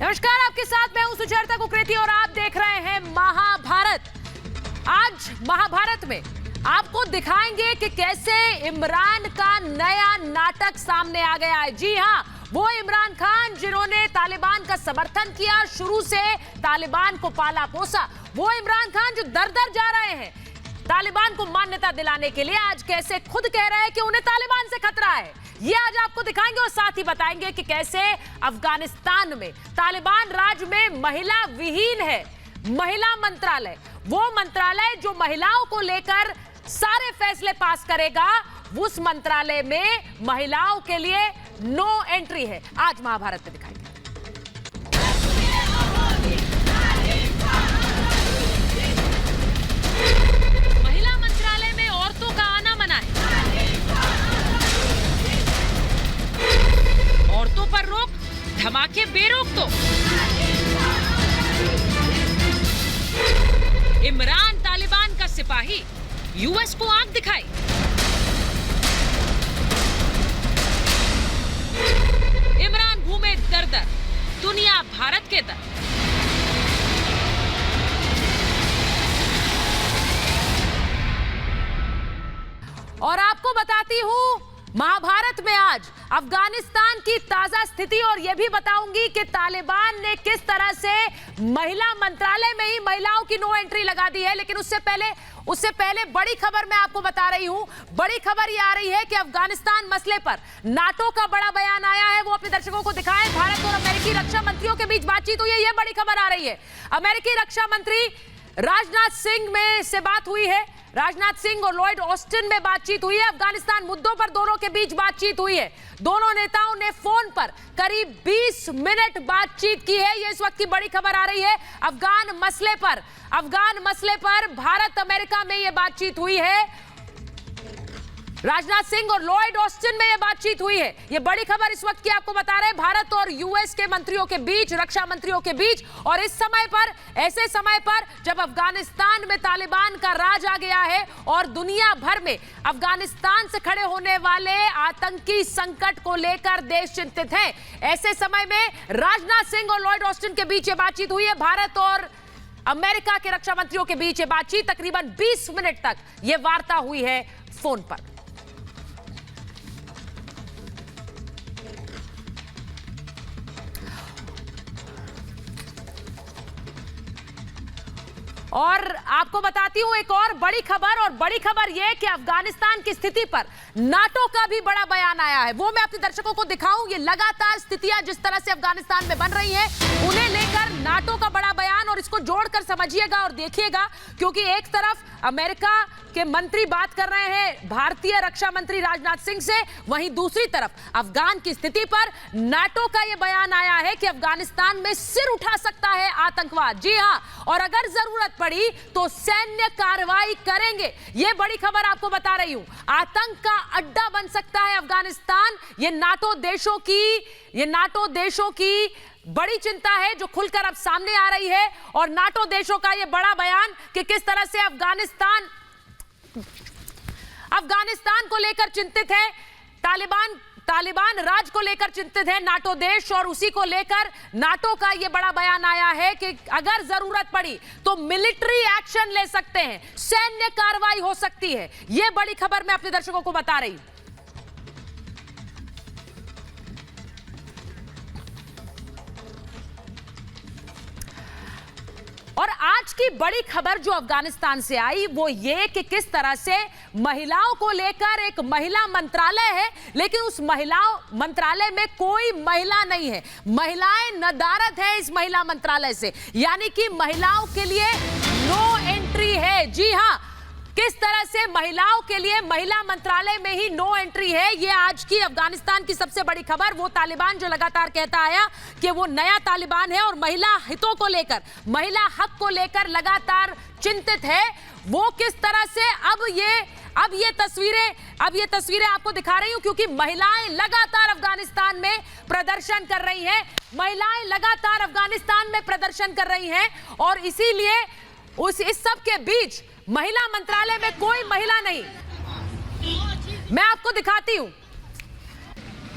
नमस्कार, आपके साथ मैं हूं सुचेता कुकरेती और आप देख रहे हैं महाभारत। आज महाभारत में आपको दिखाएंगे कि कैसे इमरान का नया नाटक सामने आ गया है। जी हां, वो इमरान खान जिन्होंने तालिबान का समर्थन किया, शुरू से तालिबान को पाला पोसा, वो इमरान खान जो दर दर जा रहे हैं तालिबान को मान्यता दिलाने के लिए, आज कैसे खुद कह रहे हैं कि उन्हें तालिबान से खतरा है। ये आज आपको दिखाएंगे और साथ ही बताएंगे कि कैसे अफगानिस्तान में तालिबान राज में महिला विहीन है महिला मंत्रालय, वो मंत्रालय जो महिलाओं को लेकर सारे फैसले पास करेगा, उस मंत्रालय में महिलाओं के लिए नो एंट्री है। आज महाभारत में दिखाएंगे। महिला मंत्रालय में औरतों का आना मना है, औरतों पर रोक, धमाके बेरोक तो। इमरान तालिबान का सिपाही, यूएस को आंख दिखाई। इमरान घूमे दर दर, दुनिया भारत के दर। और आपको बताती हूं महाभारत में आज अफगानिस्तान की ताजा स्थिति, और यह भी बताऊंगी कि तालिबान ने किस तरह से महिला मंत्रालय में ही महिलाओं की नो एंट्री लगा दी है। लेकिन उससे पहले बड़ी खबर मैं आपको बता रही हूं। बड़ी खबर यह आ रही है कि अफगानिस्तान मसले पर नाटो का बड़ा बयान आया है, वो अपने दर्शकों को दिखाएं। भारत और अमेरिकी रक्षा मंत्रियों के बीच बातचीत हुई है, यह बड़ी खबर आ रही है। अमेरिकी रक्षा मंत्री राजनाथ सिंह में से बात हुई है, राजनाथ सिंह और लॉयड ऑस्टिन में बातचीत हुई है। अफगानिस्तान मुद्दों पर दोनों के बीच बातचीत हुई है। दोनों नेताओं ने फोन पर करीब 20 मिनट बातचीत की है। ये इस वक्त की बड़ी खबर आ रही है। अफगान मसले पर भारत अमेरिका में यह बातचीत हुई है। राजनाथ सिंह और लॉयड ऑस्टिन में यह बातचीत हुई है। यह बड़ी खबर इस वक्त की आपको बता रहे हैं, भारत और यूएस के मंत्रियों के बीच, रक्षा मंत्रियों के बीच। और इस समय पर, ऐसे समय पर जब अफगानिस्तान में तालिबान का राज आ गया है और दुनिया भर में अफगानिस्तान से खड़े होने वाले आतंकी संकट को लेकर देश चिंतित है, ऐसे समय में राजनाथ सिंह और लॉयड ऑस्टिन के बीच यह बातचीत हुई है। भारत और अमेरिका के रक्षा मंत्रियों के बीच यह बातचीत तकरीबन 20 मिनट तक यह वार्ता हुई है फोन पर। और आपको बताती हूं एक और बड़ी खबर यह कि अफगानिस्तान की स्थिति पर नाटो का भी बड़ा बयान आया है। वो मैं अपने दर्शकों को दिखाऊं। ये लगातार स्थितियां जिस तरह से अफगानिस्तान में बन रही हैं, उन्हें लेकर नाटो का बड़ा बयान, और इसको जोड़कर समझिएगा और देखिएगा, क्योंकि एक तरफ अमेरिका के मंत्री बात कर रहे हैं भारतीय रक्षा मंत्री राजनाथ सिंह से, वहीं दूसरी तरफ अफगान की स्थिति पर नाटो का यह बयान आया है कि अफगानिस्तान में सिर उठा सकता है आतंकवाद। जी हां, और अगर जरूरत पड़ी तो सैन्य कार्रवाई करेंगे। यह बड़ी खबर आपको बता रही हूं। आतंक का अड्डा बन सकता है अफगानिस्तान। यह नाटो देशों की बड़ी चिंता है जो खुलकर अब सामने आ रही है। और नाटो देशों का यह बड़ा बयान कि किस तरह से अफगानिस्तान को लेकर चिंतित है, तालिबान राज को लेकर चिंतित है नाटो देश, और उसी को लेकर नाटो का यह बड़ा बयान आया है कि अगर जरूरत पड़ी तो मिलिट्री एक्शन ले सकते हैं, सैन्य कार्रवाई हो सकती है। यह बड़ी खबर मैं अपने दर्शकों को बता रही हूं। और आज की बड़ी खबर जो अफगानिस्तान से आई वो ये कि किस तरह से महिलाओं को लेकर एक महिला मंत्रालय है, लेकिन उस महिला मंत्रालय में कोई महिला नहीं है। महिलाएं नदारद है इस महिला मंत्रालय से, यानी कि महिलाओं के लिए नो एंट्री है। जी हां, किस तरह से महिलाओं के लिए महिला मंत्रालय में ही नो एंट्री है, ये आज की अफगानिस्तान की सबसे बड़ी खबर। वो तालिबान जो लगातार कहता आया कि वो नया तालिबान है और महिला हितों को लेकर, महिला हक को लेकर लगातार चिंतित है, वो किस तरह से अब ये तस्वीरें आपको दिखा रही हूं, क्योंकि महिलाएं लगातार अफगानिस्तान में प्रदर्शन कर रही हैं। महिलाएं लगातार अफगानिस्तान में प्रदर्शन कर रही हैं, और इसीलिए इस सब के बीच महिला मंत्रालय में कोई महिला नहीं। मैं आपको दिखाती हूं,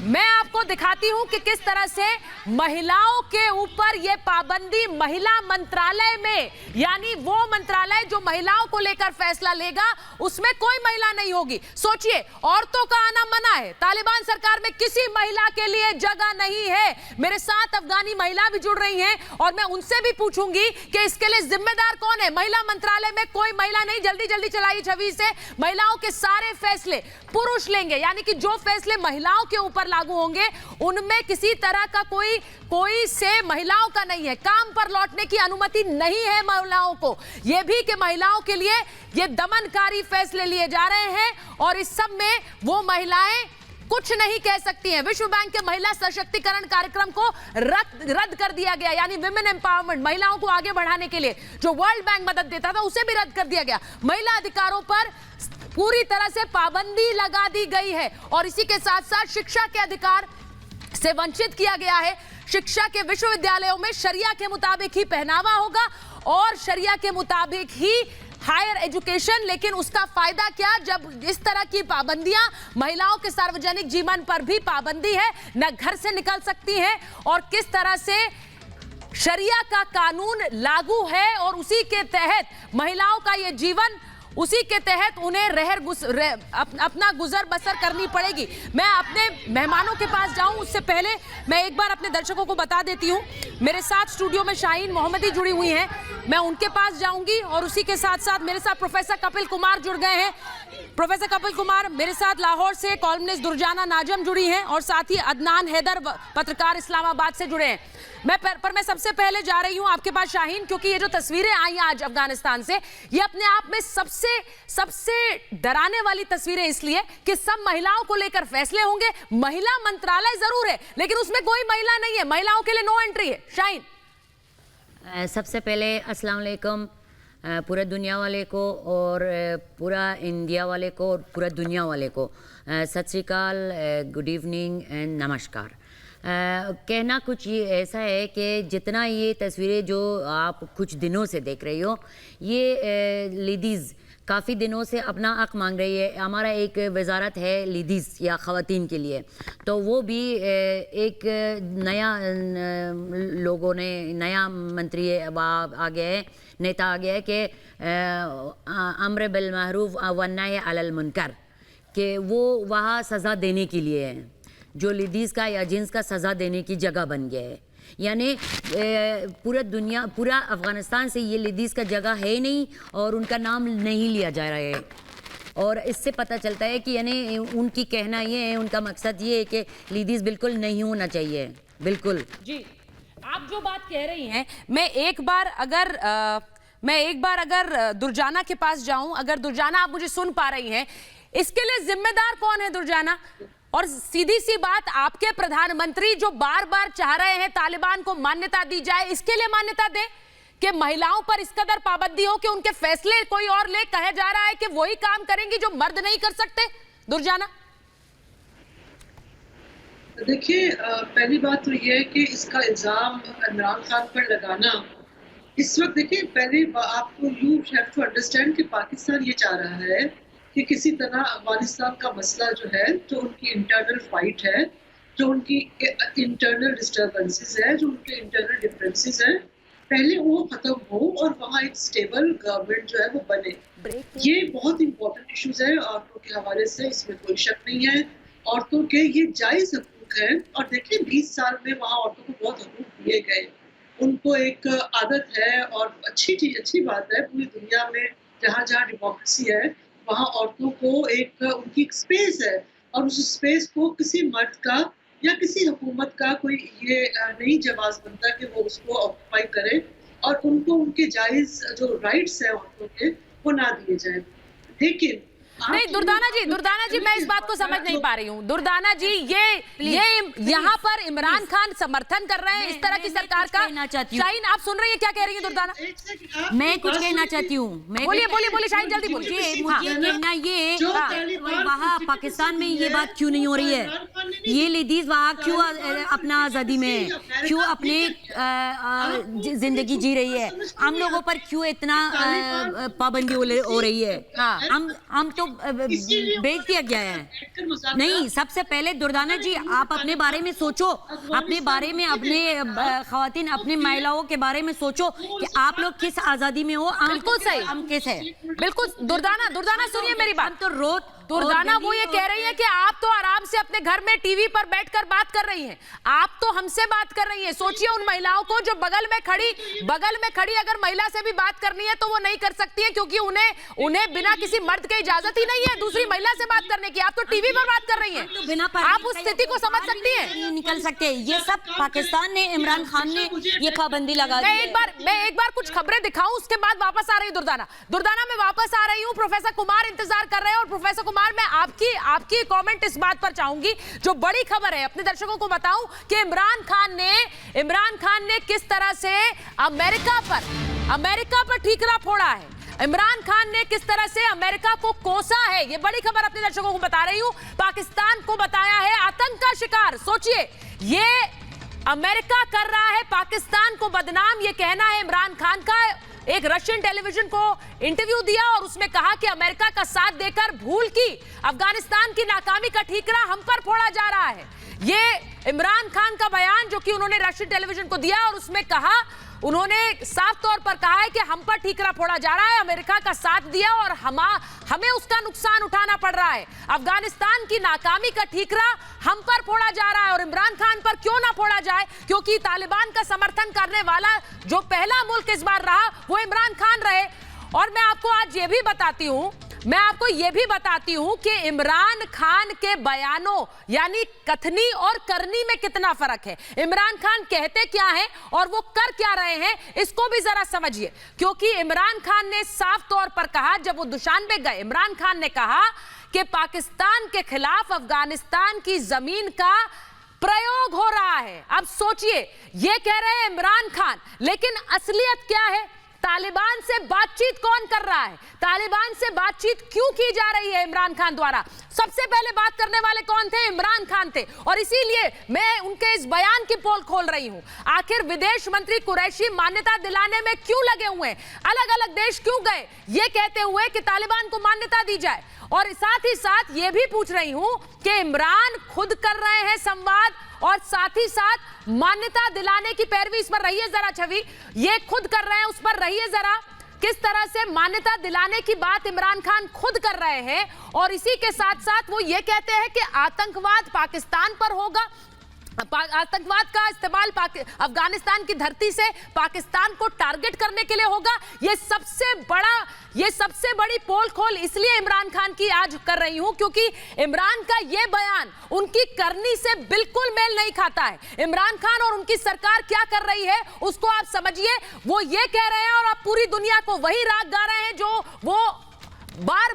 मैं आपको दिखाती हूं कि किस तरह से महिलाओं के ऊपर यह पाबंदी महिला मंत्रालय में, यानी वो मंत्रालय जो महिलाओं को लेकर फैसला लेगा, उसमें कोई महिला नहीं होगी। सोचिए, औरतों का आना मना है, तालिबान सरकार में किसी महिला के लिए जगह नहीं है। मेरे साथ अफगानी महिला भी जुड़ रही हैं और मैं उनसे भी पूछूंगी कि इसके लिए जिम्मेदार कौन है। महिला मंत्रालय में कोई महिला नहीं। जल्दी जल्दी चलाइए छवि से। महिलाओं के सारे फैसले पुरुष लेंगे, यानी कि जो फैसले महिलाओं के ऊपर लागू होंगे उनमें किसी तरह का कोई से महिलाओं का नहीं है। काम पर लौटने की अनुमति नहीं है महिलाओं को। यह भी कि महिलाओं के लिए ये दमनकारी फैसले लिए जा रहे हैं और इस सब में वो महिलाएं कुछ नहीं कह सकती हैं। विश्व बैंक के महिला सशक्तिकरण कार्यक्रम को रद्द कर दिया गया, यानी विमेन एम्पावरमेंट, महिलाओं को आगे बढ़ाने के लिए जो वर्ल्ड बैंक मदद देता था उसे भी रद्द कर दिया गया। महिला अधिकारों पर पूरी तरह से पाबंदी लगा दी गई है और इसी के साथ साथ शिक्षा के अधिकार से वंचित किया गया है। शिक्षा के विश्वविद्यालयों में शरिया के मुताबिक ही पहनावा होगा और शरिया के मुताबिक ही हायर एजुकेशन। लेकिन उसका फायदा क्या जब इस तरह की पाबंदियां, महिलाओं के सार्वजनिक जीवन पर भी पाबंदी है, न घर से निकल सकती हैं और किस तरह से शरिया का कानून लागू है और उसी के तहत महिलाओं का ये जीवन, उसी के तहत उन्हें अपना गुजर बसर करनी पड़ेगी। मैं अपने मेहमानों के पास जाऊं उससे पहले मैं एक बार अपने दर्शकों को बता देती हूं, मेरे साथ स्टूडियो में शाहीन मोहम्मदी जुड़ी हुई हैं, मैं उनके पास जाऊंगी और उसी के साथ साथ मेरे साथ प्रोफेसर कपिल कुमार जुड़ गए हैं। प्रोफेसर कपिल कुमार, मेरे साथ लाहौर से कॉलमनिस्ट दुर्जाना नाजम जुड़ी हैं और साथ ही अदनान हैदर, पत्रकार, इस्लामाबाद से जुड़े हैं। मैं सबसे पहले जा रही हूं आपके पास शाहीन, क्योंकि ये जो तस्वीरें आई आज अफगानिस्तान से, ये अपने आप में सबसे डराने वाली तस्वीरें इसलिए कि सब महिलाओं को लेकर फैसले होंगे। महिला मंत्रालय जरूर है लेकिन उसमें कोई महिला नहीं है, महिलाओं के लिए नो एंट्री है। शाहीन, सबसे पहले अस्सलाम वालेकुम पूरा दुनिया वाले को और पूरा इंडिया वाले को और पूरा दुनिया वाले को सत श्री अकाल, गुड इवनिंग एंड नमस्कार। कहना कुछ ये ऐसा है कि जितना ये तस्वीरें जो आप कुछ दिनों से देख रही हो, ये लेडीज़ काफ़ी दिनों से अपना हक मांग रही है। हमारा एक वजारत है लेडीज़ या ख़वातीन के लिए, तो वो भी एक नया लोगों ने नया मंत्री आ गया है, नेता आ गया है कि अम्र बिल मारूफ व नही अनिल मुनकर, कि वो वहाँ सज़ा देने के लिए है, जो लेडीज़ का या जेंट्स का सज़ा देने की जगह बन गया है। यानी पूरा अफ़गानिस्तान से ये लेडीज़ का जगह है नहीं और उनका नाम नहीं लिया जा रहा है। और इससे पता चलता है कि यानी उनकी कहना ये है, उनका मकसद ये है कि लेडीज़ बिल्कुल नहीं होना चाहिए। बिल्कुल जी, आप जो बात कह रही हैं, मैं एक बार अगर दुर्जाना के पास जाऊं, अगर दुर्जाना आप मुझे सुन पा रही हैं, इसके लिए जिम्मेदार कौन है दुर्जाना? और सीधी सी बात, आपके प्रधानमंत्री जो बार बार चाह रहे हैं तालिबान को मान्यता दी जाए, इसके लिए मान्यता दे कि महिलाओं पर इस कदर पाबंदी हो कि उनके फैसले कोई और ले। कहा जा रहा है कि वही काम करेंगी जो मर्द नहीं कर सकते। दुर्जाना, देखिए, पहली बात तो ये है कि इसका इल्जाम इमरान खान पर लगाना इस वक्त, देखिए पहले आपको यू हैव टू अंडरस्टैंड कि पाकिस्तान ये चाह रहा है कि किसी तरह अफगानिस्तान का मसला जो है, जो उनकी इंटरनल फाइट है, जो उनकी इंटरनल डिस्टर्बेंसेस है, जो उनके इंटरनल डिफरेंसेस हैं, पहले वो खत्म हो और वहाँ एक स्टेबल गवर्नमेंट जो है वो बने। ये बहुत इंपॉर्टेंट इश्यूज है औरतों के हवाले से, इसमें कोई शक नहीं है। औरतों के ये जायज़ हकूक है और देखिए 20 साल में वहाँ औरतों को बहुत हकूक दिए गए। उनको एक आदत है और अच्छी बात है, पूरी दुनिया में जहाँ जहाँ डेमोक्रेसी है वहाँ औरतों को एक उनकी एक स्पेस है और उस स्पेस को किसी मर्द का या किसी हुकूमत का कोई ये नहीं जवाब बनता कि वो उसको ऑक्यूपाई करे और उनको उनके जायज़ जो राइट्स हैं औरतों के वो ना दिए जाए। लेकिन नहीं दुर्दाना जी, मैं इस बात को समझ नहीं पा रही हूँ। दुर्दाना जी, ये यहाँ पर इमरान खान समर्थन कर रहे हैं इस तरह की सरकार का। शाहीन, आप सुन रही हैं क्या कह रही है दुर्दाना? मैं कुछ कहना चाहती हूँ। बोलिए शाहीन, जल्दी बोलिए। मुझे कहना ये, वहाँ पाकिस्तान में ये बात क्यों नहीं हो रही है? ये लेडीज वहाँ क्यों अपना आज़ादी में, क्यों अपने जिंदगी जी रही है? हम लोगों पर क्यों इतना पाबंदी हो रही है? हम तो तो भेज दिया गया है। नहीं, सबसे पहले दुर्दाना जी आप अपने बारे में सोचो, अपने बारे में, अपने खवातीन, अपने महिलाओं के बारे में सोचो कि आप लोग किस आजादी में हो। बिल्कुल सही, हम किस है, बिल्कुल। दुर्दाना सुनिए मेरी बात। तो रोज दुर्दाना वो ये कह रही है कि आप तो आराम से अपने घर में टीवी पर बैठकर बात कर रही हैं, आप तो हमसे बात कर रही हैं। सोचिए उन महिलाओं को जो बगल में खड़ी अगर महिला से भी बात करनी है तो वो नहीं कर सकती है, क्योंकि उन्हें बिना किसी मर्द के इजाजत ही नहीं है दूसरी महिला से बात करने की। आप तो टीवी पर बात कर रही हैं, तो बिना आप उस स्थिति को समझ सकती हैं। नहीं निकल सकते, ये सब पाकिस्तान ने, इमरान खान ने ये पाबंदी लगा दी। मैं एक बार कुछ खबरें दिखाऊं, उसके बाद वापस आ रही हूं। दुर्दाना मैं वापस आ रही हूं। प्रोफेसर कुमार इंतजार कर रहे हैं, और प्रोफेसर कुमार मैं आपकी कमेंट इस बात पर चाहूंगी, जो बड़ी खबर है अपने दर्शकों को बताऊं कि इमरान खान ने किस तरह से अमेरिका पर ठीकरा फोड़ा है। इमरान खान ने किस तरह से अमेरिका को कोसा है, ये बड़ी खबर अपने दर्शकों को बता रही हूं। पाकिस्तान को बताया है आतंक का शिकार। सोचिए, ये अमेरिका कर रहा है पाकिस्तान को बदनाम। ये कहना है इमरान खान का। एक रशियन टेलीविजन को इंटरव्यू दिया और उसमें कहा कि अमेरिका का साथ देकर भूल की अफगानिस्तान की नाकामी का ठीकरा हम पर फोड़ा जा रहा है। ये इमरान खान का बयान जो कि उन्होंने रशियन टेलीविजन को दिया, और उसमें कहा, उन्होंने साफ तौर पर कहा है कि हम पर ठीकरा फोड़ा जा रहा है, अमेरिका का साथ दिया और हमें उसका नुकसान उठाना पड़ रहा है। अफगानिस्तान की नाकामी का ठीकरा हम पर फोड़ा जा रहा है, और इमरान खान पर क्यों ना फोड़ा जाए, क्योंकि तालिबान का समर्थन करने वाला जो पहला मुल्क इस बार रहा वो इमरान खान रहे। और मैं आपको आज ये भी बताती हूं कि इमरान खान के बयानों यानी कथनी और करनी में कितना फर्क है। इमरान खान कहते क्या है और वो कर क्या रहे हैं, इसको भी जरा समझिए। क्योंकि इमरान खान ने साफ तौर पर कहा, जब वो दुशानबे गए, इमरान खान ने कहा कि पाकिस्तान के खिलाफ अफगानिस्तान की जमीन का प्रयोग हो रहा है। अब सोचिए, ये कह रहे हैं इमरान खान, लेकिन असलियत क्या है? तालिबान से बातचीत कौन कर रहा है? तालिबान से बातचीत क्यों की जा रही है इमरान खान द्वारा? सबसे पहले बात करने वाले कौन थे? इमरान खान थे। और इसीलिए मैं उनके इस बयान की पोल खोल रही हूं। आखिर विदेश मंत्री कुरैशी मान्यता दिलाने में क्यों लगे हुए हैं? अलग अलग देश क्यों गए ये कहते हुए कि तालिबान को मान्यता दी जाए? और साथ ही साथ ये भी पूछ रही हूं कि इमरान खुद कर रहे हैं संवाद, और साथ ही साथ मान्यता दिलाने की पैरवी, इस पर रहिए जरा छवि, ये खुद कर रहे हैं, उस पर रहिए जरा। किस तरह से मान्यता दिलाने की बात इमरान खान खुद कर रहे हैं, और इसी के साथ साथ वो ये कहते हैं कि आतंकवाद पाकिस्तान पर होगा, आतंकवाद का इस्तेमाल अफगानिस्तान की धरती से पाकिस्तान को टारगेट करने के लिए होगा। ये सबसे बड़ी पोल खोल इसलिए इमरान खान की आज कर रही हूं क्योंकि इमरान का ये बयान उनकी करनी से बिल्कुल मेल नहीं खाता है। इमरान खान और उनकी सरकार क्या कर रही है उसको आप समझिए। वो ये कह रहे हैं और आप पूरी दुनिया को वही राग गा रहे हैं जो वो बार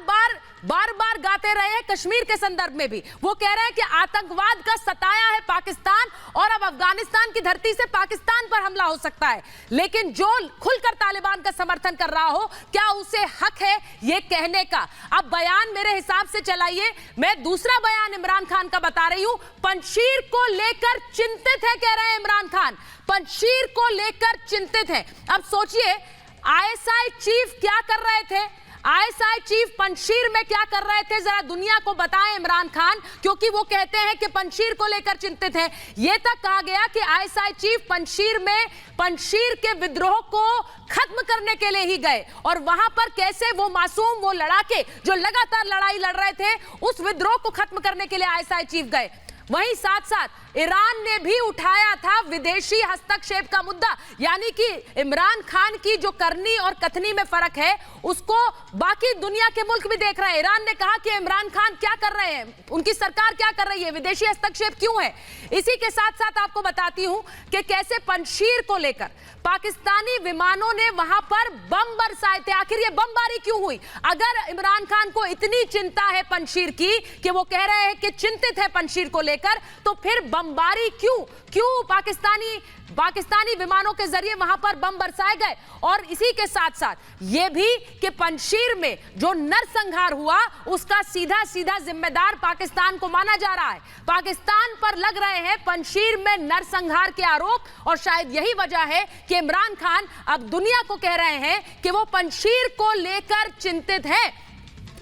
बार गाते रहे हैं कश्मीर के संदर्भ में भी। वो कह रहे हैं कि आतंकवाद का सताया है पाकिस्तान और अब अफगानिस्तान की धरती से पाकिस्तान पर हमला हो सकता है। लेकिन जो खुलकर तालिबान का समर्थन कर रहा हो, क्या उसे हक है ये कहने का? अब बयान मेरे हिसाब से चलाइए। मैं दूसरा बयान इमरान खान का बता रही हूं। पंजशीर को लेकर चिंतित है, कह रहे हैं इमरान खान, पंजशीर को लेकर चिंतित है। अब सोचिए, आईएसआई चीफ क्या कर रहे थे? आईएसआई चीफ पंजशीर में क्या कर रहे थे, जरा दुनिया को बताएं इमरान खान, क्योंकि वो कहते हैं कि पंजशीर को लेकर चिंतित है। यह तक कहा गया कि आईएसआई चीफ पंजशीर में पंजशीर के विद्रोह को खत्म करने के लिए ही गए, और वहां पर कैसे वो मासूम, वो लड़ाके जो लगातार लड़ाई लड़ रहे थे, उस विद्रोह को खत्म करने के लिए आईएसआई चीफ गए। वहीं साथ साथ ईरान ने भी उठाया था विदेशी हस्तक्षेप का मुद्दा, यानी कि इमरान खान की जो करनी और कथनी में फर्क है उसको बाकी दुनिया के मुल्क भी देख रहे हैं। ईरान ने कहा कि इमरान खान क्या कर रहे हैं, उनकी सरकार क्या कर रही है, विदेशी हस्तक्षेप क्यों है। इसी के साथ साथ आपको बताती हूं कि कैसे पंजशीर को लेकर पाकिस्तानी विमानों ने वहां पर बम बरसाए थे। आखिर ये बमबारी क्यों हुई? अगर इमरान खान को इतनी चिंता है पंजशीर की कि वो कह रहे हैं कि चिंतित है पंजशीर को लेकर, तो फिर बमबारी क्यों पाकिस्तानी विमानों के जरिए वहां पर बम बरसाए गए? और इसी के साथ साथ ये भी कि पंजशीर में जो नरसंहार हुआ उसका सीधा सीधा जिम्मेदार पाकिस्तान को माना जा रहा है। पाकिस्तान पर लग रहे हैं पंजशीर में नरसंहार के आरोप, और शायद यही वजह है कि इमरान खान अब दुनिया को कह रहे हैं कि वो पंजशीर को लेकर चिंतित है।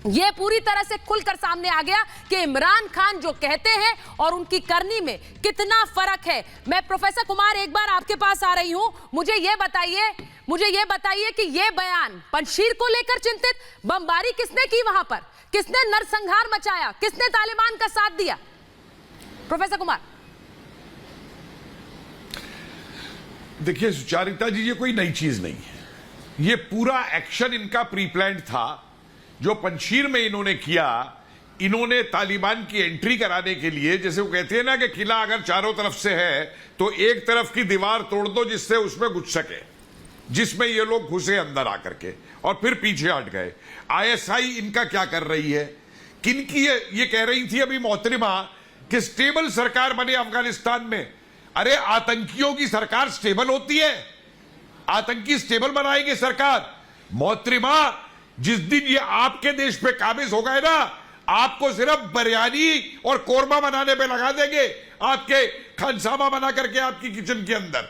ये पूरी तरह से खुलकर सामने आ गया कि इमरान खान जो कहते हैं और उनकी करनी में कितना फर्क है। मैं प्रोफेसर कुमार एक बार आपके पास आ रही हूं, मुझे ये बताइए कि ये बयान पंजशीर को लेकर चिंतित, बमबारी किसने की वहां पर, किसने नरसंहार मचाया, किसने तालिबान का साथ दिया? प्रोफेसर कुमार। देखिए सुचारिता जी, ये कोई नई चीज नहीं है, ये पूरा एक्शन इनका प्री प्लान्ड था। जो पंजशीर में इन्होंने किया, इन्होंने तालिबान की एंट्री कराने के लिए, जैसे वो कहते हैं ना कि किला अगर चारों तरफ से है तो एक तरफ की दीवार तोड़ दो जिससे उसमें घुस सके, जिसमें ये लोग घुसे अंदर आकर के और फिर पीछे हट गए। आईएसआई इनका क्या कर रही है, किनकी ये कह रही थी अभी मोहतरिमा कि स्टेबल सरकार बने अफगानिस्तान में। अरे आतंकियों की सरकार स्टेबल होती है? आतंकी स्टेबल बनाएंगे सरकार? मोहतरिमा, जिस दिन ये आपके देश पे काबिज हो गए ना, आपको सिर्फ बिरयानी और कोरमा बनाने पे लगा देंगे, आपके खानसामा बना करके आपकी किचन के अंदर।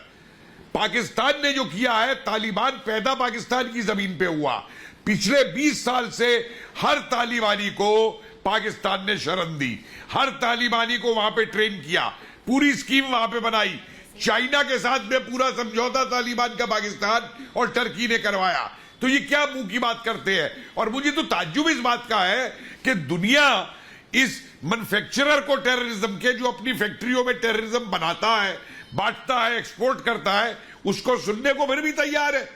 पाकिस्तान ने जो किया है, तालिबान पैदा पाकिस्तान की जमीन पे हुआ। पिछले 20 साल से हर तालिबानी को पाकिस्तान ने शरण दी, हर तालिबानी को वहां पे ट्रेन किया, पूरी स्कीम वहां पे बनाई। चाइना के साथ में पूरा समझौता तालिबान का पाकिस्तान और टर्की ने करवाया। तो ये क्या मुंह की बात करते हैं? और मुझे तो ताज्जुब इस बात का है कि दुनिया इस मैन्युफैक्चरर को टेररिज्म के, जो अपनी फैक्ट्रियों में टेररिज्म बनाता है, बांटता है, एक्सपोर्ट करता है, उसको सुनने को फिर भी तैयार है।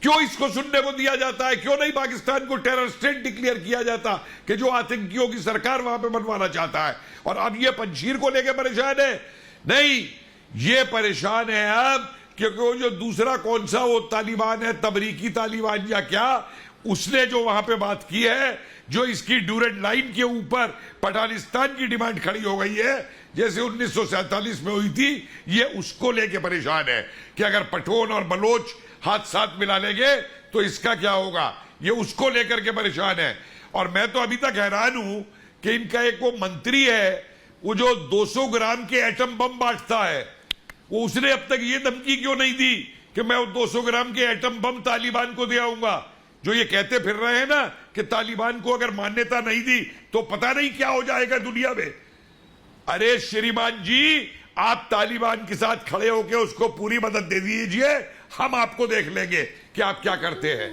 क्यों इसको सुनने को दिया जाता है? क्यों नहीं पाकिस्तान को टेरर स्टेट डिक्लेयर किया जाता कि जो आतंकियों की सरकार वहां पे बनवाना चाहता है? और अब ये पंजशीर को लेकर परेशान है? नहीं, ये परेशान है अब क्योंकि वो जो दूसरा कौन सा वो तालिबान है, तबरीकी तालिबान या क्या, उसने जो वहां पे बात की है, जो इसकी ड्यूरेंट लाइन के ऊपर पठानिस्तान की डिमांड खड़ी हो गई है, जैसे 1947 में हुई थी, ये उसको लेके परेशान है कि अगर पठौन और बलोच हाथ साथ मिला लेंगे तो इसका क्या होगा। ये उसको लेकर के परेशान है। और मैं तो अभी तक हैरान हूं कि इनका एक वो मंत्री है, वो जो 200 ग्राम के एटम बम बांटता है, वो उसने अब तक ये धमकी क्यों नहीं दी कि मैं वो 200 ग्राम के एटम बम तालिबान को दे आऊंगा? जो ये कहते फिर रहे हैं ना कि तालिबान को अगर मान्यता नहीं दी तो पता नहीं क्या हो जाएगा दुनिया में। अरे श्रीमान जी, आप तालिबान के साथ खड़े होकर उसको पूरी मदद दे दीजिए, हम आपको देख लेंगे कि आप क्या करते हैं।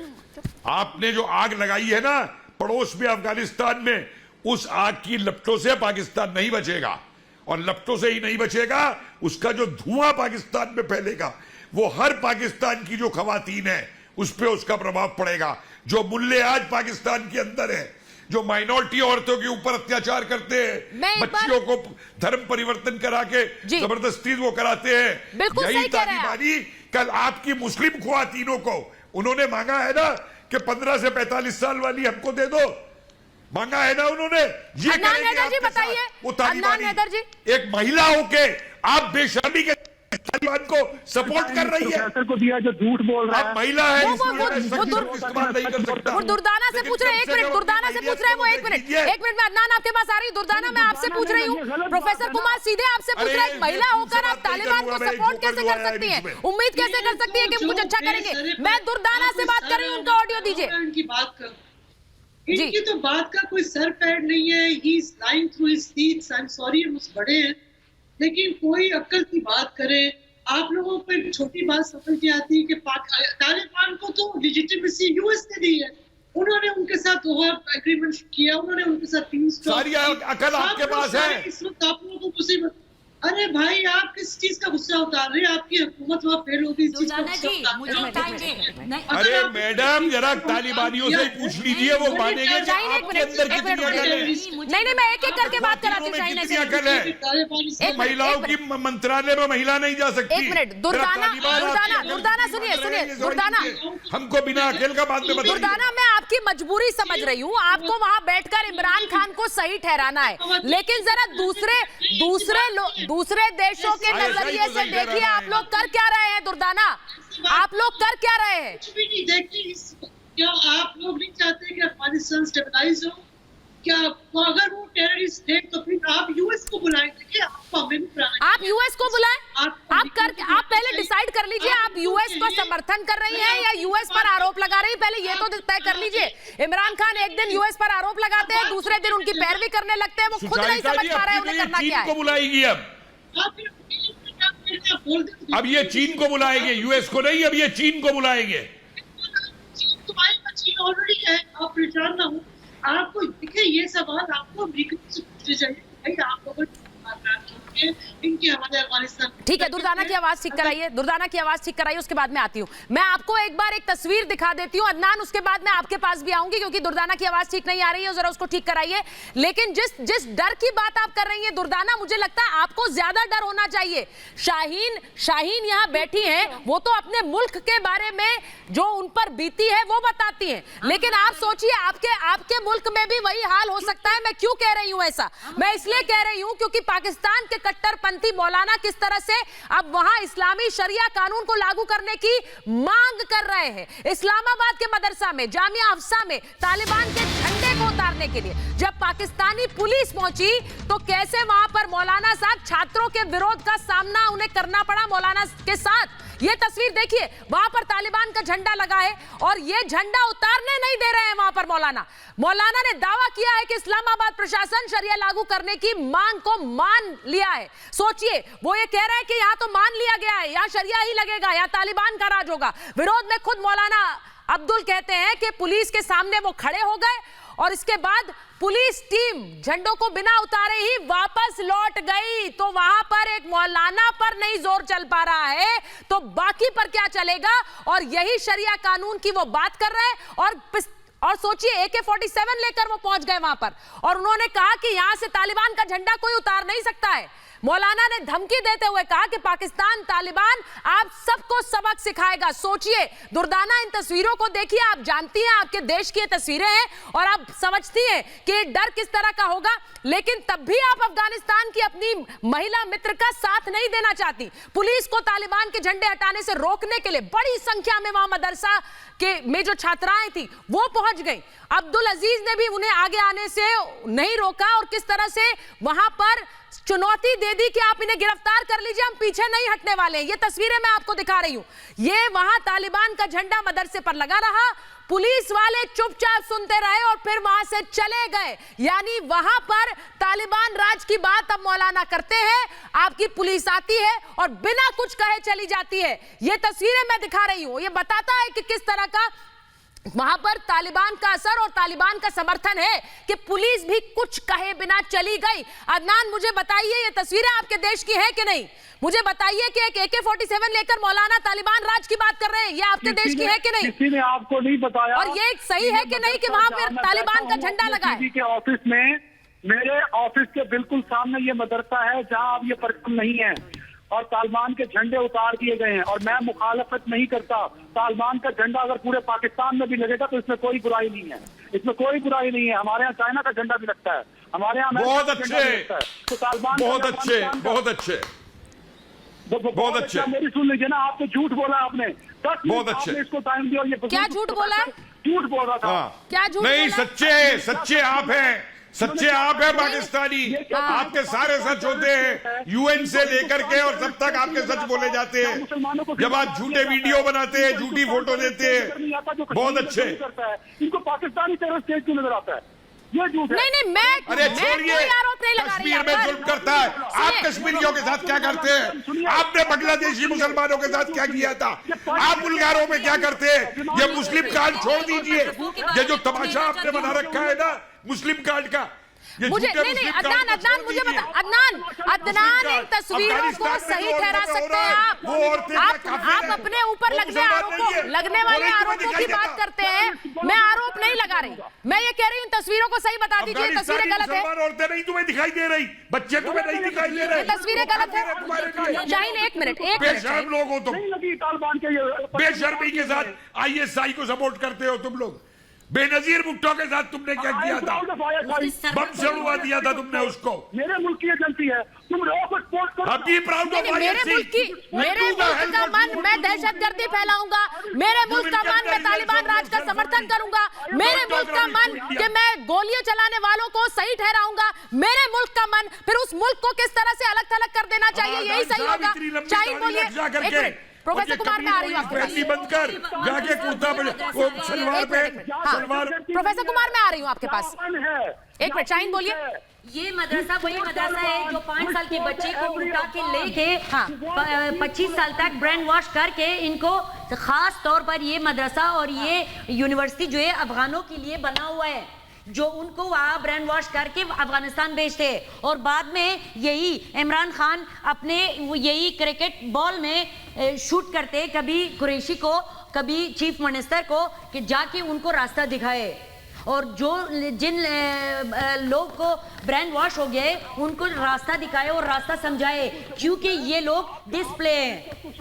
आपने जो आग लगाई है ना पड़ोस में अफगानिस्तान में, उस आग की लपटों से पाकिस्तान नहीं बचेगा। और लपटों से ही नहीं बचेगा, उसका जो धुआं पाकिस्तान में फैलेगा वो हर पाकिस्तान की जो खवातीन है उस पर उसका प्रभाव पड़ेगा। जो मुल्ले आज पाकिस्तान के अंदर है, जो माइनॉरिटी औरतों के ऊपर अत्याचार करते हैं, बच्चियों को धर्म परिवर्तन करा के जबरदस्ती वो कराते हैं, यही तालिबानी कल आपकी मुस्लिम ख्वातीनों को उन्होंने मांगा है ना कि 15 से 45 साल वाली हमको दे दो, मांगा है ना उन्होंने। ये जी बताइए, वो तालिबानी एक महिला होके आप बेशर्मी के तालिबान को सपोर्ट कर रही है। को दिया जो झूठ बोल रहा है, महिला है, वो दुर्दाना से पूछ रहे हैं, एक मिनट दुर्दाना से पूछ रहे हैं, वो एक मिनट में अदनान आपके पास आ रही। दुर्दाना मैं आपसे पूछ रही हूँ, प्रोफेसर कुमार सीधे आपसे पूछ रहे हैं, महिला होकर आप तालिबान को सपोर्ट कैसे कर सकती हैं, उम्मीद कैसे कर सकती है कि कुछ अच्छा करेंगे? मैं दुर्दाना से बात कर रही हूँ, उनका ऑडियो दीजिए। इनकी तो बात का कोई सर पैर नहीं है। He is lying through his teeth. I am sorry, हम बड़े हैं, लेकिन कोई अक्ल की बात करे। आप लोगों को एक छोटी बात समझ नहीं आती है कि तालिबान को तो लेजिटिमेसी यूएस ने दी है। उन्होंने उनके साथ एग्रीमेंट किया, उन्होंने उनके साथ सारी अकल आपके पास है। इस वक्त आप लोगों को मुसीबत। अरे भाई, आप किस चीज का गुस्सा उतार रहे हैं? आपकी हुकूमत वहां फेल होगी, इस चीज का अरे मैडम, जरा तालिबानियों से पूछ लीजिए, वो मानेंगे कि आपके अंदर कितनी अकल है। नहीं, मैं एक एक करके बात कराती हूँ। कितनी अकल है? महिलाओं की मंत्रालय में महिला नहीं जा सकती। एक मिनट, दुर्दाना सुनिए, दुर्दाना, हमको बिना अकल का बात में बताइए। दुर्दाना, मैं आपकी मजबूरी समझ रही हूँ, आपको वहां बैठकर इमरान खान को सही ठहराना है, लेकिन जरा दूसरे देशों के नजरिए से देखिए आप लोग कर क्या रहे हैं। दुर्दाना, आप लोग कर क्या रहे हैं? कुछ भी नहीं। देखिए, क्या आप लोग नहीं चाहते कि अफगानिस्तान स्टेबलाइज हो? क्या अगर वो टेररिस्ट है तो फिर आप यूएस को बुलाएंगे कि आपको आप यूएस को बुलाएं? आप पहले डिसाइड कर लीजिए, आप यूएस को समर्थन कर रही हैं या यूएस पर आरोप लगा रही हैं, पहले ये तो तय कर लीजिए। इमरान खान एक दिन यूएस पर आरोप लगाते हैं, दूसरे दिन उनकी पैरवी करने लगते हैं, वो खुद नहीं समझ पा रहे हैं उन्हें करना क्या है। चीन को बुलाएगी अब ये चीन को बुलाएंगे, यूएस को नहीं, अब ये चीन को बुलाएंगे। चीन ऑलरेडी है, आप परेशान ना हो। आपको देखिए ये सवाल आपको अमेरिका से पूछने चाहिए, भाई आप लोग इनकी हमारे अफगानिस्तान। ठीक है, दुर्दाना की आवाज ठीक कराइए, दुर्दाना की आवाज ठीक कराइए, उसके बाद मैं आती हूँ। मैं आपको एक बार एक तस्वीर दिखा देती हूँ अदनान, उसके बाद मैं आपके पास भी आऊंगी क्योंकि दुर्दाना की आवाज ठीक नहीं आ रही है, जरा उसको ठीक कराइए। लेकिन जिस डर की बात आप कर रही हैं दुर्दाना, मुझे लगता है आपको ज्यादा डर होना चाहिए। शाहीन यहाँ बैठी हैं, वो तो अपने मुल्क के बारे में जो उन पर बीती है वो बताती हैं, लेकिन आप सोचिए आपके मुल्क में भी वही हाल हो सकता है। मैं क्यों कह रही हूं ऐसा? मैं इसलिए कह रही हूं क्योंकि पाकिस्तान के कट्टरपंथी मौलाना किस तरह से अब वहां इस्लामी शरिया कानून को लागू करने की मांग कर रहे हैं। इस्लामाबाद के मदरसा में, जामिया हफ्सा में तालिबान के झंडे को उतारने के लिए जब पाकिस्तानी पुलिस पहुंची तो कैसे वहां पर मौलाना साहब छात्रों के विरोध का सामना उन्हें करना पड़ा मौलाना के साथ। ये तस्वीर देखिए, वहां पर तालिबान का झंडा लगा है और ये झंडा उतारने नहीं दे रहे हैं वहां पर मौलाना ने दावा किया है कि इस्लामाबाद प्रशासन शरिया लागू करने की मांग को मान लिया है। सोचिए, वो ये कह रहे हैं कि यहां तो मान लिया गया है, यहां शरिया ही लगेगा, यहां तालिबान का राज होगा। विरोध में खुद मौलाना अब्दुल कहते हैं कि पुलिस के सामने वो खड़े हो गए और इसके बाद पुलिस टीम झंडों को बिना उतारे ही वापस लौट गई। तो वहां पर एक मौलाना पर नहीं जोर चल पा रहा है तो बाकी पर क्या चलेगा? और यही शरिया कानून की वो बात कर रहे हैं। और सोचिए, AK-47 लेकर वो पहुंच गए वहां पर और उन्होंने कहा कि यहां से तालिबान का झंडा कोई उतार नहीं सकता है। मौलाना ने धमकी देते हुए कहा कि पाकिस्तान तालिबान आप सबको सबक सिखाएगा। सोचिए दुर्दाना, इन तस्वीरों को देखिए, आप जानती हैं आपके देश की ये तस्वीरें हैं और आप समझती हैं कि डर किस तरह का होगा, लेकिन तब भी आप अफगानिस्तान की अपनी महिला मित्र का साथ नहीं देना चाहती। पुलिस को तालिबान के झंडे हटाने से रोकने के लिए बड़ी संख्या में वहां मदरसा में जो छात्राएं थी वो पहुंच गई। अब्दुल अजीज ने भी उन्हें आगे आने से नहीं रोका और किस तरह से वहां पर चुनौती दे दी कि आप इन्हें गिरफ्तार कर लीजिए, हम पीछे नहीं हटने वाले हैं। ये तस्वीरें मैं आपको दिखा रही हूं। ये वहां तालिबान का झंडा मदरसे पर लगा रहा, पुलिस वाले चुपचाप सुनते रहे और फिर वहां से चले गए। यानी वहां पर तालिबान राज की बात अब मौलाना करते हैं, आपकी पुलिस आती है और बिना कुछ कहे चली जाती है। ये तस्वीरें मैं दिखा रही हूं, ये बताता है कि किस तरह का वहां पर तालिबान का असर और तालिबान का समर्थन है कि पुलिस भी कुछ कहे बिना चली गई। अदनान, मुझे बताइए, ये तस्वीरें आपके देश की है कि नहीं? मुझे बताइए कि एक AK-47 लेकर मौलाना तालिबान राज की बात कर रहे हैं, ये आपके देश की है कि नहीं? किसी ने आपको नहीं बताया। और ये सही है कि नहीं कि वहां पर तालिबान का झंडा लगा है? के ऑफिस में, मेरे ऑफिस के बिल्कुल सामने ये मदरसा है जहाँ अब ये परिणाम नहीं है और तालिबान के झंडे उतार दिए गए हैं और मैं मुखालफत नहीं करता। तालिबान का झंडा अगर पूरे पाकिस्तान में भी लगेगा तो इसमें कोई बुराई नहीं है, इसमें कोई बुराई नहीं है। हमारे यहाँ चाइना का झंडा भी लगता है, हमारे यहाँ बहुत अच्छे, तो तालिबान बहुत अच्छे, बहुत अच्छे, बहुत अच्छे। मेरी सुन लीजिए ना, आपने झूठ बोला, आपने 10 बहुत अच्छे इसको टाइम दिया और ये क्या झूठ बोला? झूठ बोल रहा था। क्या झूठ? नहीं, सच्चे आप हैं, सच्चे आप हैं पाकिस्तानी। आपके सारे सच होते हैं, UN से लेकर के और तब तक आपके सच बोले जाते हैं। जब आप झूठे वीडियो बनाते हैं, झूठी फोटो देते हैं, बहुत अच्छे। इनको पाकिस्तानी टेररिस्ट क्यों नजर आता है? ये झूठ है। नहीं, मैं अरे छोड़िए, कश्मीर में जुल्म करता है। आप कश्मीरियों के साथ क्या करते हैं? आपने बांग्लादेशी मुसलमानों के साथ क्या किया था? आप बुल्गारों में क्या करते हैं? ये मुस्लिम कार्ड छोड़ दीजिए, ये जो तमाशा आपने बना रखा है ना मुस्लिम कार्ड का, मुझे नहीं, अदनान मुझे बता, अदनान इन तस्वीरों को सही ठहरा सकते हैं आप अपने ऊपर लगने वाले आरोपों की बात करते हैं। मैं आरोप नहीं लगा रही, मैं ये कह रही हूँ तस्वीरों को सही बता दीजिए, तस्वीरें गलत है। औरतें नहीं तुम्हें दिखाई दे रही, बच्चे तुम्हें नहीं दिखाई दे रहे, तस्वीरें गलत है। शाहीन, एक मिनट, बेशर्म लोग हो तुम, बेशर्मी के साथ ISI को सपोर्ट करते हो तुम लोग। बेनजीर भुट्टो के साथ तुमने क्या किया था? बम से उड़वा दिया था तुमने उसको। मेरे मुल्क की एजेंसी है, तुम लोगों को सपोर्ट करो। अब प्राउड ऑफ मेरे मुल्क का मन मैं दहशतगर्दी फैलाऊंगा, मेरे मुल्क का मन मैं तालिबान राज का समर्थन करूंगा, मेरे मुल्क का मन कि मैं गोलियां चलाने वालों को सही ठहराऊंगा, मेरे मुल्क का मन फिर उस मुल्क को किस तरह से अलग थलग कर देना चाहिए, यही सही होगा। शाहीन बोलिए। प्रोफेसर कुमार मैं आ रही हूँ आपके पास। बंद कर, जाके कूदता वो सलवार पे सलवार। प्रोफेसर कुमार मैं आ रही हूँ आपके पास, एक मिनट। शाहीन बोलिए। ये मदरसा वही मदरसा है जो 5 साल के बच्चे को उठा के लेके 25 साल तक ब्रेन वॉश करके इनको खास तौर पर ये मदरसा और ये यूनिवर्सिटी जो है अफगानों के लिए बना हुआ है, जो उनको वहाँ ब्रेन वॉश करके अफगानिस्तान भेजते हैं। और बाद में यही इमरान खान अपने यही क्रिकेट बॉल में शूट करते, कभी कुरैशी को कभी चीफ मिनिस्टर को, कि जाके उनको रास्ता दिखाए। और जो जिन लोग को ब्रेन वॉश हो गए उनको रास्ता दिखाए और रास्ता समझाए, क्योंकि ये लोग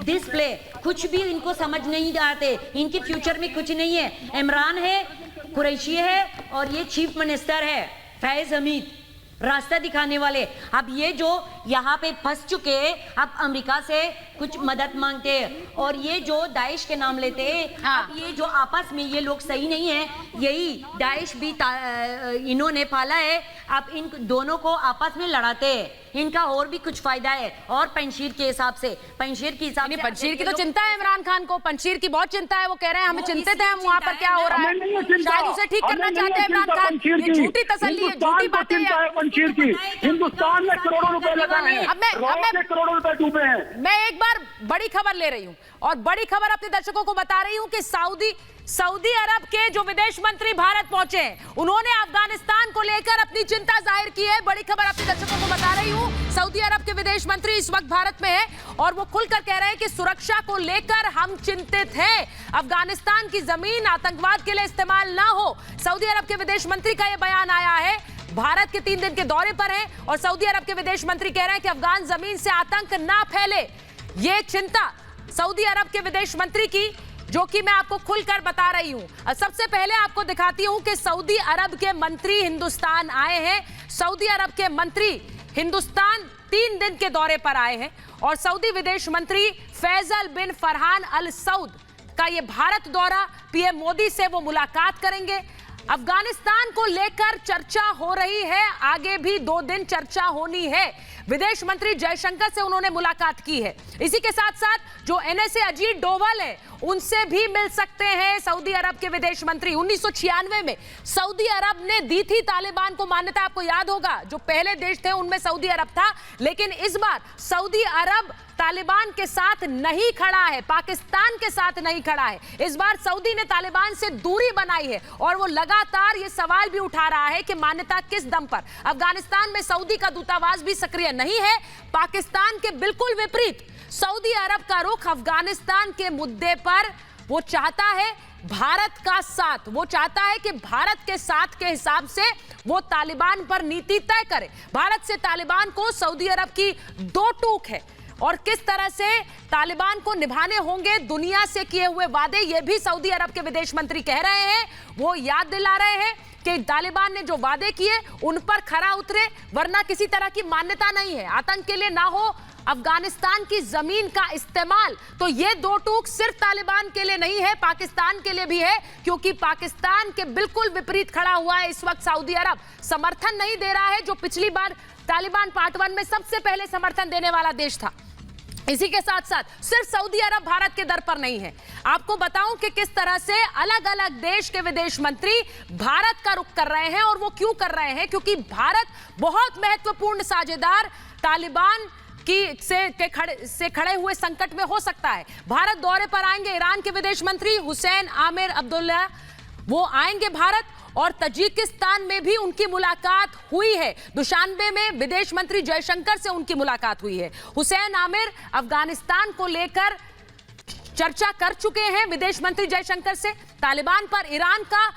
डिस्प्ले कुछ भी इनको समझ नहीं आते, इनके फ्यूचर में कुछ नहीं है। इमरान है, कुरैशी है और ये चीफ मिनिस्टर है फैज हमीद, रास्ता दिखाने वाले। अब ये जो यहाँ पे फंस चुके हैं, अब अमेरिका से कुछ मदद मांगते हैं और ये जो दाइश के नाम लेते हैं। अब ये जो आपस में ये लोग सही नहीं है, यही दाइश भी इन्होंने पाला है, अब इन दोनों को आपस में लड़ाते हैं। इनका और भी कुछ फायदा है। और पंशीर के हिसाब से, पंशीर की तो चिंता है इमरान खान को, पंशीर की बहुत चिंता है। वो कह रहे हैं हमें चिंतित है वहाँ पर क्या हो रहा है, शायद उसे ठीक करना चाहते हैं इमरान खान। ये झूठी तसल्ली है, झूठी बातें हैं। पंशीर की हिंदुस्तान में करोड़ों रुपए लगाए हैं, करोड़ों रुपए डूबे हैं। मैं एक बार बड़ी खबर ले रही हूँ और बड़ी खबर अपने दर्शकों को बता रही हूँ कि सऊदी अरब के जो विदेश मंत्री भारत पहुंचे हैं, उन्होंने अफगानिस्तान को लेकर अपनी चिंता जाहिर की है। बड़ी खबर अपने दर्शकों को बता रही हूँ, सऊदी अरब के विदेश मंत्री इस वक्त भारत में है और वो खुलकर कह रहे हैं कि सुरक्षा को लेकर हम चिंतित हैं, अफगानिस्तान की जमीन आतंकवाद के लिए इस्तेमाल ना हो। सऊदी अरब के विदेश मंत्री का यह बयान आया है, भारत के 3 दिन के दौरे पर है और सऊदी अरब के विदेश मंत्री कह रहे हैं कि अफगान जमीन से आतंक ना फैले। ये चिंता सऊदी अरब के विदेश मंत्री की, जो कि मैं आपको खुलकर बता रही हूं। सबसे पहले आपको दिखाती हूं कि सऊदी अरब के मंत्री हिंदुस्तान आए हैं। सऊदी अरब के मंत्री हिंदुस्तान 3 दिन के दौरे पर आए हैं और सऊदी विदेश मंत्री फैसल बिन फरहान अल सऊद का ये भारत दौरा, पीएम मोदी से वो मुलाकात करेंगे। अफगानिस्तान को लेकर चर्चा हो रही है, आगे भी 2 दिन चर्चा होनी है। विदेश मंत्री जयशंकर से उन्होंने मुलाकात की है। इसी के साथ साथ जो एनएसए अजीत डोभाल है उनसे भी मिल सकते हैं सऊदी अरब के विदेश मंत्री। 1996 में सऊदी अरब ने दी थी तालिबान को मान्यता, आपको याद होगा, जो पहले देश थे उनमें सऊदी अरब था। लेकिन इस बार सऊदी अरब तालिबान के साथ नहीं खड़ा है, पाकिस्तान के साथ नहीं खड़ा है। इस बार सऊदी ने तालिबान से दूरी बनाई है और वो लगातार ये सवाल भी उठा रहा है कि मान्यता किस दम पर। अफगानिस्तान में सऊदी का दूतावास भी सक्रिय नहीं है। पाकिस्तान के बिल्कुल विपरीत सऊदी अरब का रुख अफगानिस्तान के मुद्दे पर, वो चाहता है भारत का साथ, वो चाहता है कि भारत के साथ के हिसाब से वो तालिबान पर नीति तय करे। भारत से तालिबान को सऊदी अरब की 2 टूक है और किस तरह से तालिबान को निभाने होंगे दुनिया से किए हुए वादे, ये भी सऊदी अरब के विदेश मंत्री कह रहे हैं। वो याद दिला रहे हैं कि तालिबान ने जो वादे किए उन पर खरा उतरे, वरना किसी तरह की मान्यता नहीं है। आतंक के लिए ना हो अफगानिस्तान की जमीन का इस्तेमाल। तो ये 2 टूक सिर्फ तालिबान के लिए नहीं है, पाकिस्तान के लिए भी है, क्योंकि पाकिस्तान के बिल्कुल विपरीत खड़ा हुआ है इस वक्त सऊदी अरब। समर्थन नहीं दे रहा है, जो पिछली बार तालिबान पार्ट 1 में सबसे पहले समर्थन देने वाला देश था। इसी के साथ साथ सिर्फ सऊदी अरब भारत के दर पर नहीं है। आपको बताऊं कि किस तरह से अलग अलग देश के विदेश मंत्री भारत का रुख कर रहे हैं और वो क्यों कर रहे हैं, क्योंकि भारत बहुत महत्वपूर्ण साझेदार तालिबान से खड़े हुए संकट में हो सकता है। भारत दौरे पर आएंगे ईरान के विदेश मंत्री हुसैन आमिर अब्दुल्ला, वो आएंगे भारत और तजिकिस्तान में भी उनकी मुलाकात हुई है। दुशानबे में विदेश मंत्री जयशंकर से उनकी मुलाकात हुई है। हुसैन आमिर अफगानिस्तान को लेकर चर्चा कर चुके हैं विदेश मंत्री जयशंकर से। तालिबान पर ईरान का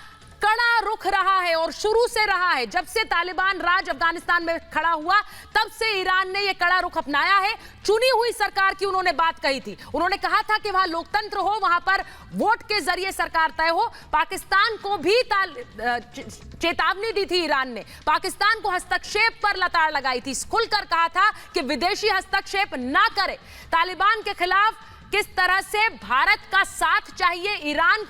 कड़ा रुख रहा है और शुरू से रहा है। जब से तालिबान राज अफगानिस्तान में खड़ा हुआ तब से ईरान ने यह कड़ा रुख अपनाया है। चुनी हुई सरकार की उन्होंने बात कही थी। उन्होंने कहा था कि वहां लोकतंत्र हो, वहां पर वोट के जरिए सरकार तय हो। पाकिस्तान को भी चेतावनी दी थी ईरान ने, पाकिस्तान को हस्तक्षेप पर लताड़ लगाई थी, खुलकर कहा था कि विदेशी हस्तक्षेप ना करे। तालिबान के खिलाफ किस तरह से भारत का साथ चाहिए ईरान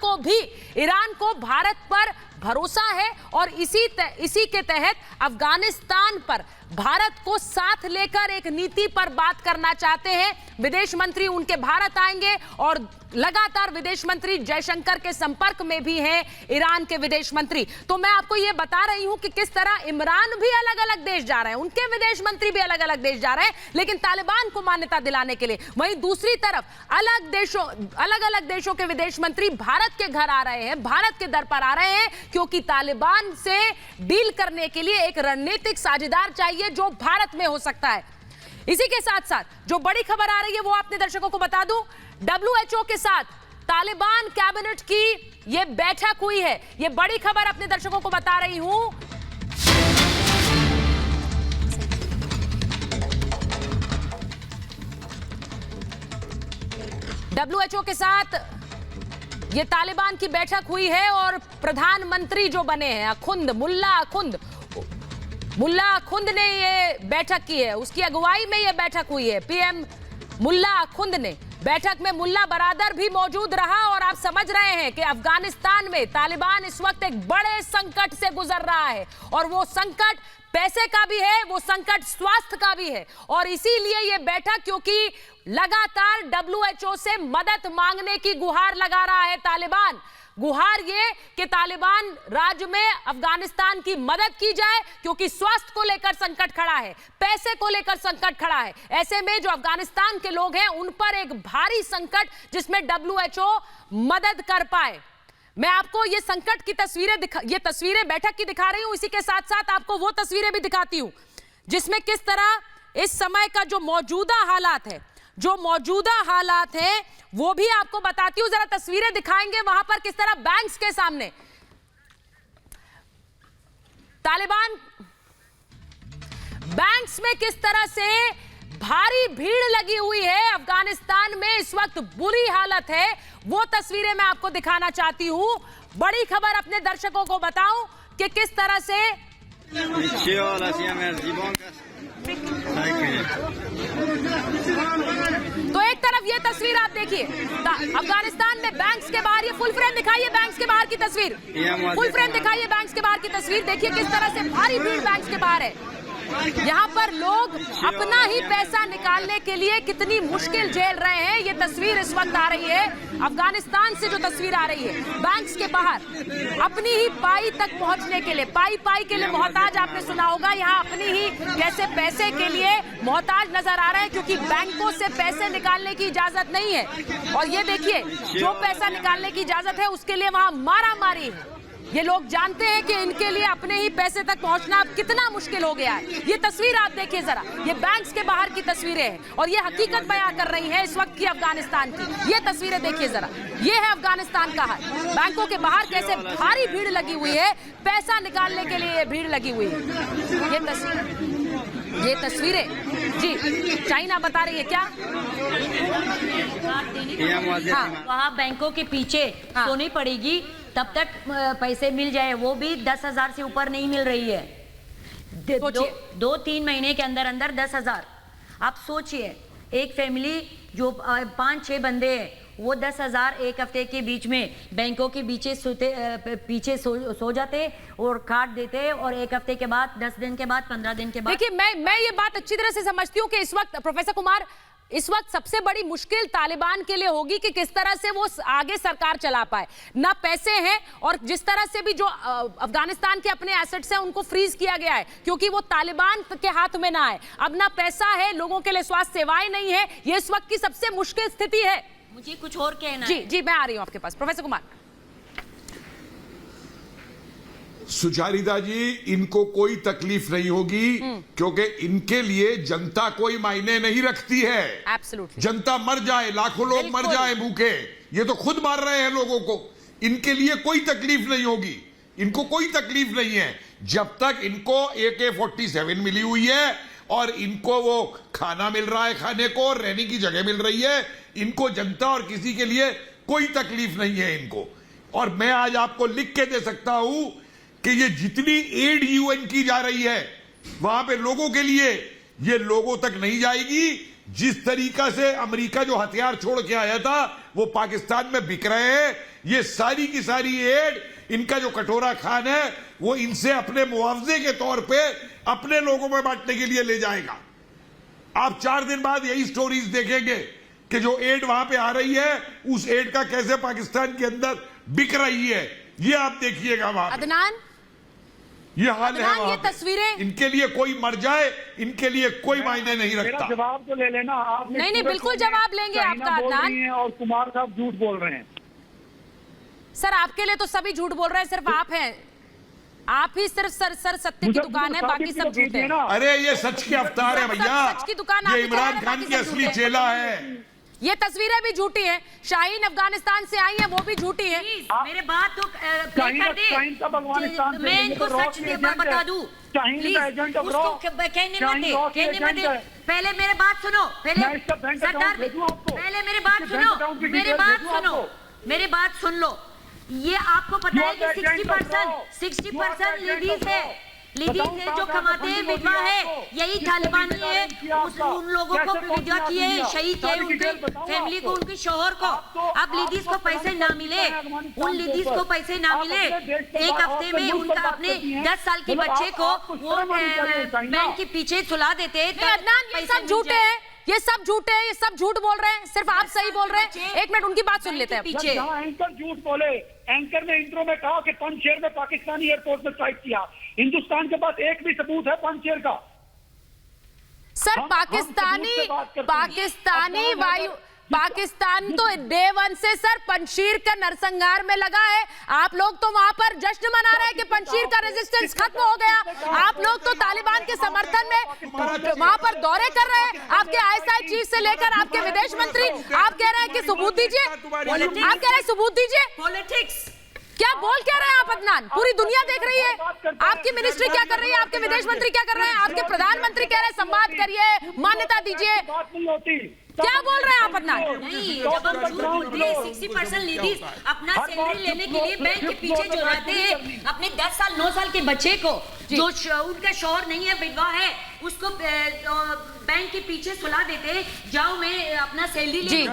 को भारत पर भरोसा है और इसी के तहत अफगानिस्तान पर भारत को साथ लेकर एक नीति पर बात करना चाहते हैं। विदेश मंत्री उनके भारत आएंगे और लगातार विदेश मंत्री जयशंकर के संपर्क में भी हैं ईरान के विदेश मंत्री। तो मैं आपको यह बता रही हूं कि किस तरह इमरान भी अलग अलग देश जा रहे हैं, उनके विदेश मंत्री भी अलग अलग देश जा रहे हैं, लेकिन तालिबान को मान्यता दिलाने के लिए। वहीं दूसरी तरफ अलग अलग देशों के विदेश मंत्री भारत के घर आ रहे हैं, भारत के दर पर आ रहे हैं, क्योंकि तालिबान से डील करने के लिए एक रणनीतिक साझेदार चाहिए जो भारत में हो सकता है। इसी के साथ साथ जो बड़ी खबर आ रही है वो अपने दर्शकों को बता दूं, WHO के साथ तालिबान कैबिनेट की यह बैठक हुई है। यह बड़ी खबर अपने दर्शकों को बता रही हूं। WHO के साथ यह तालिबान की बैठक हुई है और प्रधानमंत्री जो बने हैं मुल्ला अखुंद ने ये बैठक की है, उसकी अगुवाई में ये बैठक हुई है। PM मुल्ला अखुंद ने बैठक में मुल्ला बरादर भी मौजूद रहा और आप समझ रहे हैं कि अफगानिस्तान में तालिबान इस वक्त एक बड़े संकट से गुजर रहा है और वो संकट पैसे का भी है, वो संकट स्वास्थ्य का भी है। और इसीलिए ये बैठक, क्योंकि लगातार WHO से मदद मांगने की गुहार लगा रहा है तालिबान। गुहार ये कि तालिबान राज्य में अफगानिस्तान की मदद की जाए, क्योंकि स्वास्थ्य को लेकर संकट खड़ा है, पैसे को लेकर संकट खड़ा है। ऐसे में जो अफगानिस्तान के लोग हैं उन पर एक भारी संकट, जिसमें WHO मदद कर पाए। मैं आपको ये संकट की ये तस्वीरें बैठक की दिखा रही हूं, इसी के साथ साथ आपको वो तस्वीरें भी दिखाती हूं जिसमें किस तरह इस समय का जो मौजूदा हालात है वो भी आपको बताती हूं। जरा तस्वीरें दिखाएंगे वहां पर किस तरह बैंक्स के सामने तालिबान बैंक्स में किस तरह से भारी भीड़ लगी हुई है। अफगानिस्तान में इस वक्त बुरी हालत है, वो तस्वीरें मैं आपको दिखाना चाहती हूं। बड़ी खबर अपने दर्शकों को बताऊं कि किस तरह से तो एक तरफ ये तस्वीर आप देखिए, अफगानिस्तान में बैंक्स के बाहर, ये फुल फ्रेम दिखाइए बैंक्स के बाहर की तस्वीर, फुल फ्रेम दिखाइए बैंक्स के बाहर की तस्वीर। देखिए किस तरह से भारी भीड़ बैंक्स के बाहर है। यहाँ पर लोग अपना ही पैसा निकालने के लिए कितनी मुश्किल झेल रहे हैं, ये तस्वीर इस वक्त आ रही है अफगानिस्तान से। जो तस्वीर आ रही है बैंक्स के बाहर अपनी ही पाई तक पहुंचने के लिए, पाई के लिए मोहताज, आपने सुना होगा, यहाँ अपनी ही कैसे पैसे के लिए मोहताज नजर आ रहे हैं, क्योंकि बैंकों से पैसे निकालने की इजाजत नहीं है। और ये देखिए, जो पैसा निकालने की इजाजत है उसके लिए वहां मारा मारी है। ये लोग जानते हैं कि इनके लिए अपने ही पैसे तक पहुंचना अब कितना मुश्किल हो गया है। ये तस्वीर आप देखिए जरा, ये बैंक्स के बाहर की तस्वीरें हैं और ये हकीकत बयां कर रही है इस वक्त की अफगानिस्तान की। ये तस्वीरें देखिए जरा, ये है अफगानिस्तान का हाल। बैंकों के बाहर कैसे भारी भीड़ लगी हुई है, पैसा निकालने के लिए ये भीड़ लगी हुई है। ये तस्वीरें जी चाइना बता रही है क्या? हाँ, वहाँ बैंकों के पीछे सोनी पड़ेगी तब तक पैसे मिल जाए, वो भी 10,000 से ऊपर नहीं मिल रही है। 2-3 महीने के अंदर 10,000। आप सोचिए, एक फैमिली जो 5-6 बंदे हैं वो 10,000 एक हफ्ते के बीच में बैंकों के पीछे सो जाते और काट देते, और एक हफ्ते के बाद, 10 दिन के बाद, 15 दिन के बाद। देखिए मैं ये बात अच्छी तरह से समझती हूँ कि इस वक्त प्रोफेसर कुमार, इस वक्त सबसे बड़ी मुश्किल तालिबान के लिए होगी कि किस तरह से वो आगे सरकार चला पाए। ना पैसे हैं और जिस तरह से भी जो अफगानिस्तान के अपने एसेट्स हैं उनको फ्रीज किया गया है क्योंकि वो तालिबान के हाथ में ना आए। अब ना पैसा है, लोगों के लिए स्वास्थ्य सेवाएं नहीं है। ये इस वक्त की सबसे मुश्किल स्थिति है। मुझे कुछ और कहना है। जी मैं आ रही हूं आपके पास, प्रोफेसर कुमार। सुचारिता जी, इनको कोई तकलीफ नहीं होगी क्योंकि इनके लिए जनता कोई मायने नहीं रखती है। Absolutely. जनता मर जाए, लाखों लोग मर जाए भूखे, ये तो खुद मार रहे हैं लोगों को, इनके लिए कोई तकलीफ नहीं होगी। इनको कोई तकलीफ नहीं है जब तक इनको AK-47 मिली हुई है और इनको वो खाना मिल रहा है, खाने को और रहने की जगह मिल रही है। इनको जनता और किसी के लिए कोई तकलीफ नहीं है इनको। और मैं आज आपको लिख के दे सकता हूं कि ये जितनी एड UN की जा रही है वहां पे लोगों के लिए, ये लोगों तक नहीं जाएगी। जिस तरीका से अमेरिका जो हथियार छोड़ के आया था वो पाकिस्तान में बिक रहे हैं, ये सारी की सारी एड, इनका जो कटोरा खान है वो इनसे अपने मुआवजे के तौर पे अपने लोगों में बांटने के लिए ले जाएगा। आप 4 दिन बाद यही स्टोरीज देखेंगे कि जो एड वहां पे आ रही है उस एड का कैसे पाकिस्तान के अंदर बिक रही है, ये आप देखिएगा वहां पे। अदनान, ये हाल है अदनान, वहां ये पे। तस्वीरें, इनके लिए कोई मर जाए, इनके लिए कोई मायने नहीं मेरा रखता। जवाब तो ले लेना आपने। नहीं, बिल्कुल जवाब लेंगे शाहीना आपका, बोल अदनान। रही हैं और कुमार साहब झूठ बोल रहे हैं। सर आपके लिए तो सभी झूठ बोल रहे हैं, सिर्फ आप हैं, आप ही सिर्फ सर सत्य की दुकान है, बाकी सब झूठ है। अरे ये सच के अवतार है भैया, सच की दुकान आप ये ही चला इमरान रहे हैं, खान बाकी की सब असली झूठ है। चेला है। ये तस्वीरें भी झूठी हैं। शाहीन अफगानिस्तान से आई है, वो भी झूठी है। मेरे बात तो play कर दे। शाहीन साहब अफगानिस्तान से मैं ये इनको तो रॉ सच की दे एजेंट बता है। दूं। शाहीन Please, का एजेंट है, उसको रॉ। कहने मत शाहीन दे, रॉ की कहने मत दे। एजेंट है। पहले मेरे बात सुनो, पहले मैं इसका बैंक अकाउंट सरदार, भेजूं आपको? पहले मेरे बात इसके सुनो, बैंक अकाउंट की मेरे डिटेल बात भेजूं सुनो, आपको? मेरे बात सुन लो। ये आपको पता You है are कि the agent of law. 60% You are the agent ladies of है, law. लेडीज बताओ है कहाँ जो कहाँ कमाते हैं, फंडिंग होती विधवा है है। आपको? यही किसने तालिबानी फंडिंग है, किया आपका? उन लोगों को कैसे विधवा पहुंचा किए, दिया? शहीद किए, सारी उनके डिटेल बताओ फैमिली को, आपको। उनके शोहर को। अब लेडीज को पैसे ना मिले, उन लेडीज को पैसे ना मिले, एक हफ्ते में उनका अपने 10 साल के बच्चे को वो बैंक के पीछे सुला देते। अदनान, ये सब झूठे हैं, ये सब झूठे हैं, ये सब झूठ बोल रहे हैं, सिर्फ आप सही बोल रहे हैं। एक मिनट उनकी बात सुन लेते हैं। पीछे जहाँ एंकर झूठ बोले, एंकर ने इंट्रो में कहा कि पंजशेर में पाकिस्तानी एयरपोर्ट में स्ट्राइक किया। हिंदुस्तान के पास एक भी सबूत है पंजशेर का? सर हम पाकिस्तानी सबूत से बात करते हैं। पाकिस्तानी अब वायु पाकिस्तान तो डे 1 से सर पंजशीर का नरसंहार में लगा है। आप लोग तो वहां पर जश्न मना रहे हैं कि पंजशीर का रेजिस्टेंस खत्म हो गया। आप लोग तो तालिबान के समर्थन में वहां पर दौरे कर रहे हैं। आपके ISI चीफ से लेकर आपके विदेश मंत्री, आप कह रहे हैं कि सबूत दीजिए, आप कह रहे हैं सबूत दीजिए। पॉलिटिक्स क्या बोल क्या रहे हैं आप अदनान? पूरी दुनिया देख रही है। आपकी मिनिस्ट्री क्या कर रही है, आपके विदेश मंत्री क्या कर रहे हैं, आपके प्रधानमंत्री कह रहे हैं संवाद करिए, मान्यता दीजिए। बात नहीं होती। क्या बोल रहे हैं आप अदनान? नहीं, जब हम झूठ बोलते हैं 60% लेडीज अपना सैलरी लेने के लिए बैंक के पीछे जो रहते हैं, अपने 10 साल 9 साल के बच्चे को, जो उनका शौहर नहीं है, विधवा है, उसको बैंक के पीछे सुला देते हैं, जाओ मैं अपना सैलरी ले।